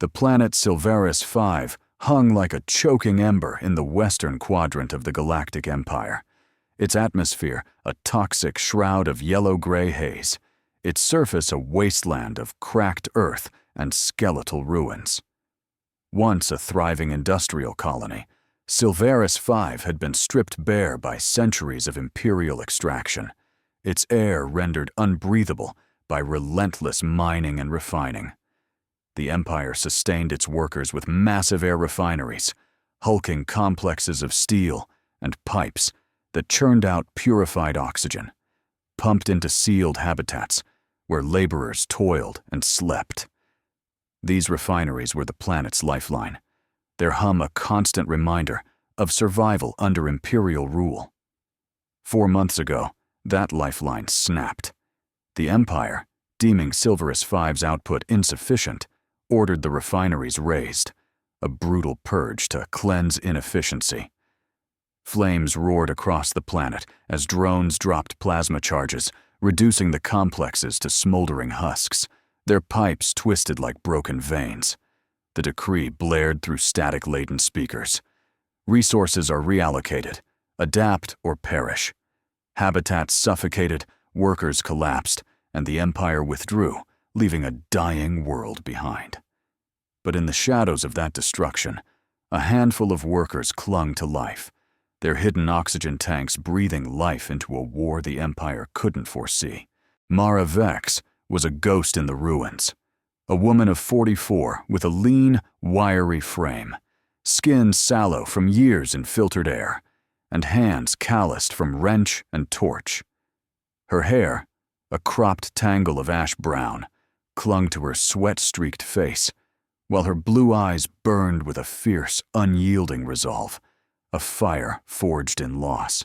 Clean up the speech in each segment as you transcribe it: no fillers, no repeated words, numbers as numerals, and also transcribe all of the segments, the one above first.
The planet Silveris 5 hung like a choking ember in the western quadrant of the Galactic Empire. Its atmosphere a toxic shroud of yellow-gray haze, its surface a wasteland of cracked earth and skeletal ruins. Once a thriving industrial colony, Silveris 5 had been stripped bare by centuries of imperial extraction, its air rendered unbreathable by relentless mining and refining. The Empire sustained its workers with massive air refineries, hulking complexes of steel and pipes that churned out purified oxygen, pumped into sealed habitats where laborers toiled and slept. These refineries were the planet's lifeline, their hum a constant reminder of survival under imperial rule. 4 months ago, that lifeline snapped. The Empire, deeming Silveris 5's output insufficient, ordered the refineries razed, a brutal purge to cleanse inefficiency. Flames roared across the planet as drones dropped plasma charges, reducing the complexes to smoldering husks, their pipes twisted like broken veins. The decree blared through static-laden speakers. Resources are reallocated, adapt or perish. Habitats suffocated, workers collapsed, and the Empire withdrew, leaving a dying world behind. But in the shadows of that destruction, a handful of workers clung to life, their hidden oxygen tanks breathing life into a war the Empire couldn't foresee. Mara Vex was a ghost in the ruins, a woman of 44 with a lean, wiry frame, skin sallow from years in filtered air, and hands calloused from wrench and torch. Her hair, a cropped tangle of ash brown, clung to her sweat-streaked face, while her blue eyes burned with a fierce, unyielding resolve, a fire forged in loss.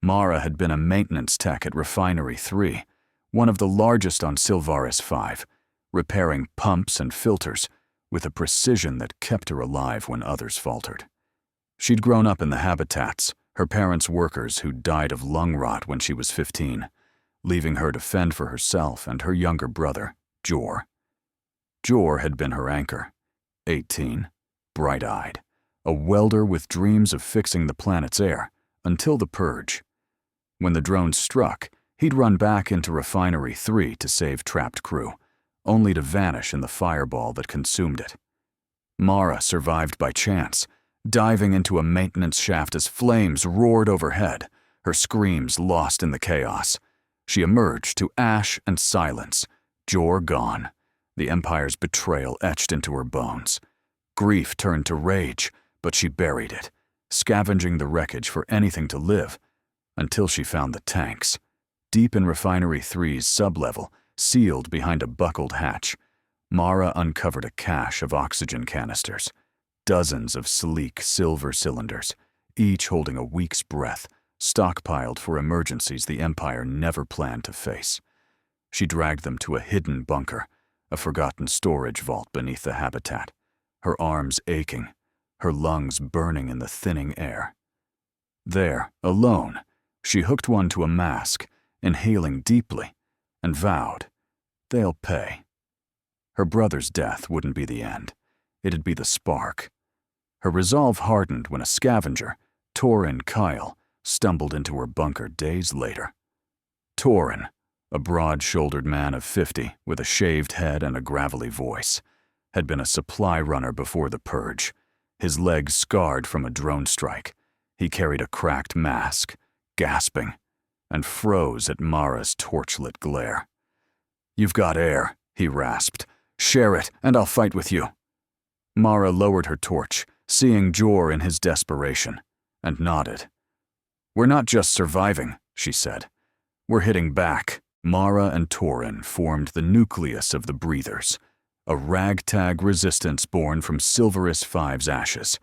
Mara had been a maintenance tech at Refinery 3, one of the largest on Silveris 5, repairing pumps and filters with a precision that kept her alive when others faltered. She'd grown up in the habitats, her parents' workers who'd died of lung rot when she was 15, leaving her to fend for herself and her younger brother, Jor. Jor had been her anchor, 18, bright-eyed, a welder with dreams of fixing the planet's air, until the purge. When the drones struck, he'd run back into Refinery 3 to save trapped crew, only to vanish in the fireball that consumed it. Mara survived by chance, diving into a maintenance shaft as flames roared overhead, her screams lost in the chaos. She emerged to ash and silence, Jor gone, the Empire's betrayal etched into her bones. Grief turned to rage, but she buried it, scavenging the wreckage for anything to live, until she found the tanks. Deep in Refinery 3's sublevel, sealed behind a buckled hatch, Mara uncovered a cache of oxygen canisters, dozens of sleek silver cylinders, each holding a week's breath, stockpiled for emergencies the Empire never planned to face. She dragged them to a hidden bunker, a forgotten storage vault beneath the habitat, her arms aching, her lungs burning in the thinning air. There, alone, she hooked one to a mask, inhaling deeply, and vowed, they'll pay. Her brother's death wouldn't be the end. It'd be the spark. Her resolve hardened when a scavenger, Torin Kyle, stumbled into her bunker days later. Torin, a broad-shouldered man of 50 with a shaved head and a gravelly voice, had been a supply runner before the purge, his legs scarred from a drone strike. He carried a cracked mask, gasping, and froze at Mara's torchlit glare. "You've got air," he rasped. "Share it, and I'll fight with you." Mara lowered her torch, seeing Jor in his desperation, and nodded. "We're not just surviving," she said. "We're hitting back." Mara and Torin formed the nucleus of the Breathers, a ragtag resistance born from Silveris 5's ashes.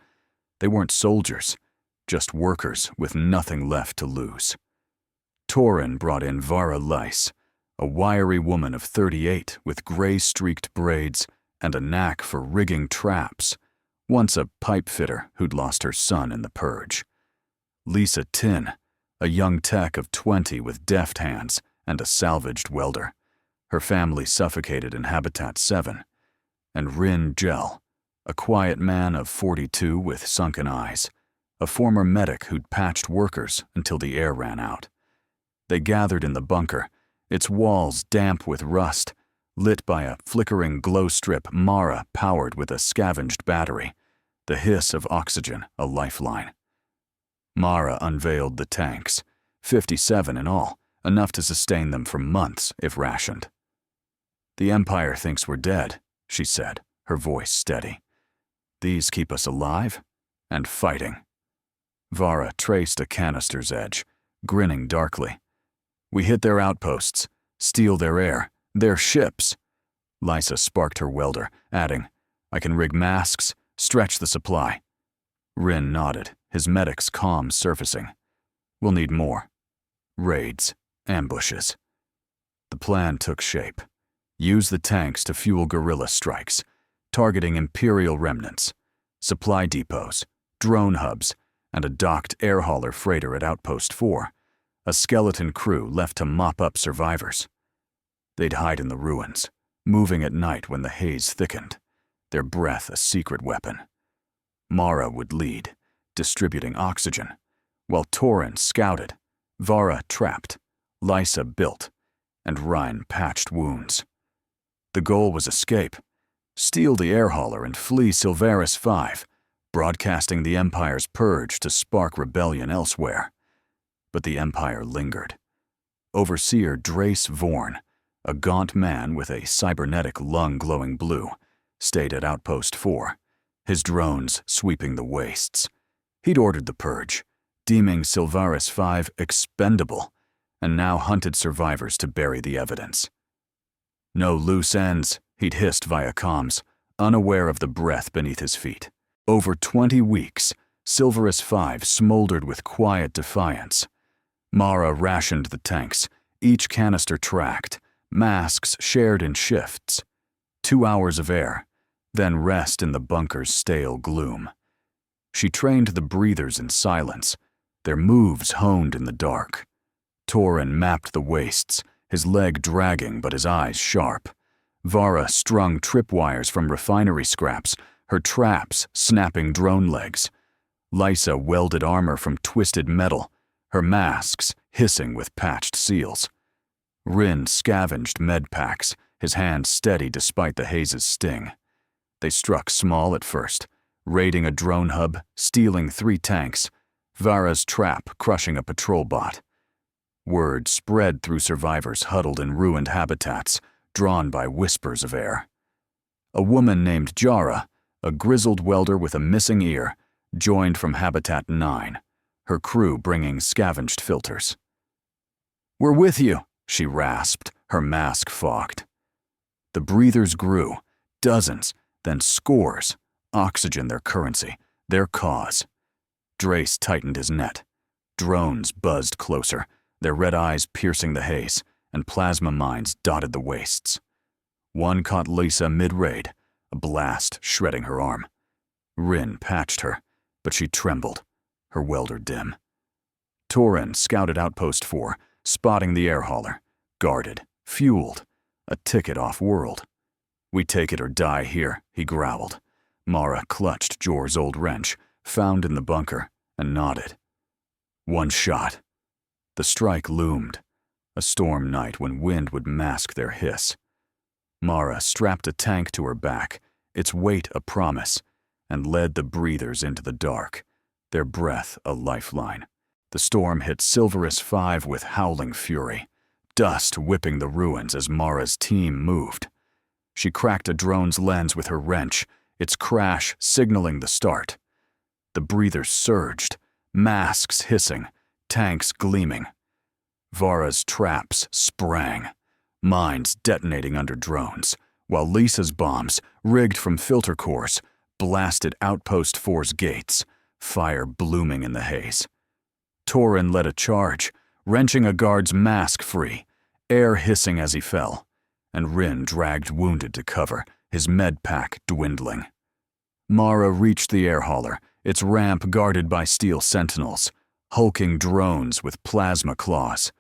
They weren't soldiers, just workers with nothing left to lose. Torin brought in Vara Lice, a wiry woman of 38 with gray-streaked braids and a knack for rigging traps, once a pipe fitter who'd lost her son in the purge. Lisa Tin, a young tech of 20 with deft hands and a salvaged welder. Her family suffocated in Habitat 7. and Rin Gel, a quiet man of 42 with sunken eyes, a former medic who'd patched workers until the air ran out. They gathered in the bunker, its walls damp with rust, lit by a flickering glow strip Mara powered with a scavenged battery, the hiss of oxygen a lifeline. Mara unveiled the tanks, 57 in all, enough to sustain them for months if rationed. "The Empire thinks we're dead," she said, her voice steady. "These keep us alive and fighting." Vara traced a canister's edge, grinning darkly. "We hit their outposts, steal their air, their ships." Lysa sparked her welder, adding, "I can rig masks, stretch the supply." Rin nodded, his medic's calm surfacing. "We'll need more. Raids, ambushes." The plan took shape. Use the tanks to fuel guerrilla strikes, targeting Imperial remnants, supply depots, drone hubs, and a docked air hauler freighter at Outpost 4, a skeleton crew left to mop up survivors. They'd hide in the ruins, moving at night when the haze thickened, their breath a secret weapon. Mara would lead, distributing oxygen, while Torin scouted, Vara trapped, Lysa built, and Rhine patched wounds. The goal was escape, steal the air hauler and flee Silveris 5, broadcasting the Empire's purge to spark rebellion elsewhere. But the Empire lingered. Overseer Drace Vorn, a gaunt man with a cybernetic lung glowing blue, stayed at Outpost 4, his drones sweeping the wastes. He'd ordered the purge, deeming Silveris 5 expendable, and now hunted survivors to bury the evidence. "No loose ends," he'd hissed via comms, unaware of the breath beneath his feet. Over 20 weeks, Silveris 5 smoldered with quiet defiance. Mara rationed the tanks, each canister tracked, masks shared in shifts. 2 hours of air, then rest in the bunker's stale gloom. She trained the breathers in silence, their moves honed in the dark. Torin mapped the wastes, his leg dragging but his eyes sharp. Vara strung tripwires from refinery scraps, her traps snapping drone legs. Lysa welded armor from twisted metal, her masks hissing with patched seals. Rin scavenged med packs, his hand steady despite the haze's sting. They struck small at first, raiding a drone hub, stealing 3 tanks, Vara's trap crushing a patrol bot. Word spread through survivors huddled in ruined habitats, drawn by whispers of air. A woman named Jara, a grizzled welder with a missing ear, joined from Habitat 9, her crew bringing scavenged filters. "We're with you," she rasped, her mask fogged. The breathers grew, dozens, then scores, oxygen their currency, their cause. Drace tightened his net. Drones buzzed closer, their red eyes piercing the haze, and plasma mines dotted the wastes. One caught Lysa mid-raid, a blast shredding her arm. Rin patched her, but she trembled, her welder dim. Torin scouted Outpost 4, spotting the air hauler, guarded, fueled, a ticket off-world. "We take it or die here," he growled. Mara clutched Jor's old wrench, found in the bunker, and nodded. One shot. The strike loomed, a storm night when wind would mask their hiss. Mara strapped a tank to her back, its weight a promise, and led the breathers into the dark, their breath a lifeline. The storm hit Silveris 5 with howling fury, dust whipping the ruins as Mara's team moved. She cracked a drone's lens with her wrench, its crash signaling the start. The breathers surged, masks hissing, tanks gleaming. Vara's traps sprang, mines detonating under drones, while Lysa's bombs, rigged from filter cores, blasted Outpost 4's gates, fire blooming in the haze. Torin led a charge, wrenching a guard's mask free, air hissing as he fell, and Rin dragged wounded to cover, his med pack dwindling. Mara reached the air hauler, its ramp guarded by steel sentinels, hulking drones with plasma claws.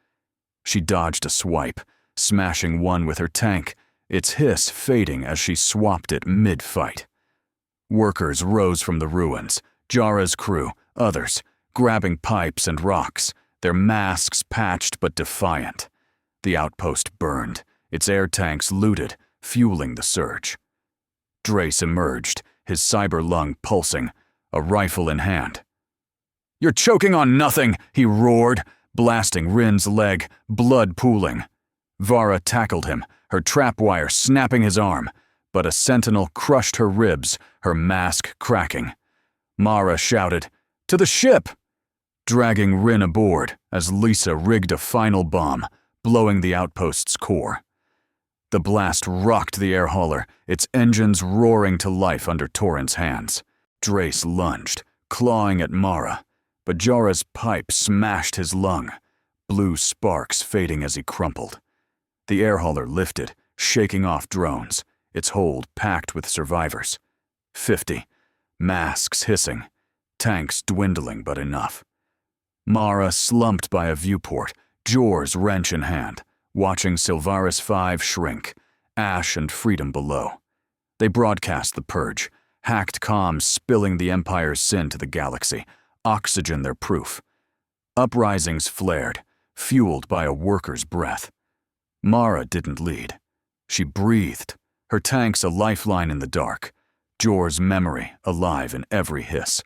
She dodged a swipe, smashing one with her tank, its hiss fading as she swapped it mid-fight. Workers rose from the ruins, Jara's crew, others, grabbing pipes and rocks, their masks patched but defiant. The outpost burned, its air tanks looted, fueling the surge. Drace emerged, his cyber lung pulsing, a rifle in hand. "You're choking on nothing," he roared, blasting Rin's leg, blood pooling. Vara tackled him, her trapwire snapping his arm, but a sentinel crushed her ribs, her mask cracking. Mara shouted, "To the ship!" dragging Rin aboard as Lisa rigged a final bomb, blowing the outpost's core. The blast rocked the air hauler, its engines roaring to life under Torrent's hands. Drace lunged, clawing at Mara, but Jara's pipe smashed his lung, blue sparks fading as he crumpled. The air hauler lifted, shaking off drones, its hold packed with survivors. 50, masks hissing, tanks dwindling but enough. Mara slumped by a viewport, Jor's wrench in hand, watching Silvaris 5 shrink, ash and freedom below. They broadcast the purge, hacked comms spilling the Empire's sin to the galaxy, oxygen their proof. Uprisings flared, fueled by a worker's breath. Mara didn't lead. She breathed, her tanks a lifeline in the dark, Jor's memory alive in every hiss.